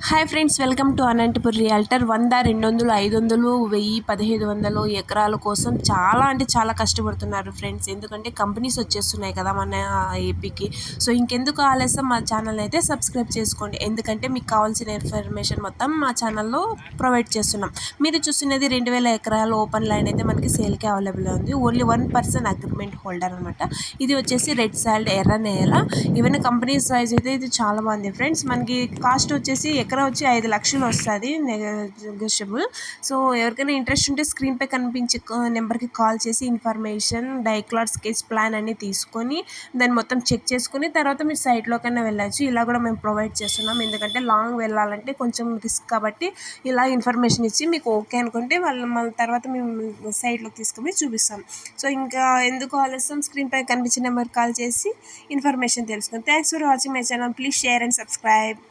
Hi friends, welcome to Anantapur realtor. 100, 200, 500, 1000, 1500 ఎకరాల కోసం చాలా అంటే చాలా కష్టపడుతున్నారు ఫ్రెండ్స్. ఎందుకంటే కంపెనీస్ వచ్చేస్తున్నాయి కదా మన ఏపీకి. సో ఇంకెందుకు ఆలస్యం, మా ఛానల్ అయితే సబ్స్క్రైబ్ చేసుకోండి. ఎందుకంటే మీకు కావాల్సిన ఇన్ఫర్మేషన్ మొత్తం మా ఛానల్లో ప్రొవైడ్ చేస్తున్నాం. మీరు చూస్తున్నది 2000 ఎకరాల ఓపెన్ ల్యాండ్ అయితే మనకి సేల్కి అవైలబుల్ ఉంది. ఓన్లీ 1% అగ్రిమెంట్ హోల్డర్ అనమాట. ఇది వచ్చేసి రెడ్ సాల్ట్, ఎర్ర నేల. ఈవెన్ కంపెనీస్ వైజ్ అయితే ఇది చాలా బాగుంది ఫ్రెండ్స్. మనకి కాస్ట్ వచ్చేసి ఎకరా వచ్చి 5 లక్షలు వస్తుంది, నెగోషియబుల్. సో ఎవరికైనా ఇంట్రెస్ట్ ఉంటే స్క్రీన్పై కనిపించే నెంబర్కి కాల్ చేసి ఇన్ఫర్మేషన్, డైక్లాట్, స్కెచ్ ప్లాన్ అన్నీ తీసుకొని దాన్ని మొత్తం చెక్ చేసుకుని తర్వాత మీరు సైట్లోకైనా వెళ్ళచ్చు. ఇలా కూడా మేము ప్రొవైడ్ చేస్తున్నాం. ఎందుకంటే లాంగ్ వెళ్ళాలంటే కొంచెం రిస్క్ కాబట్టి ఇలా ఇన్ఫర్మేషన్ ఇచ్చి మీకు ఓకే అనుకుంటే మళ్ళీ తర్వాత మేము సైట్లోకి తీసుకొని చూపిస్తాం. సో ఇంకా ఎందుకు ఆలస్యం, స్క్రీన్పై కనిపించిన నెంబర్కి కాల్ చేసి ఇన్ఫర్మేషన్ తెలుసుకుంది. Thanks for watching my channel. Please share and subscribe.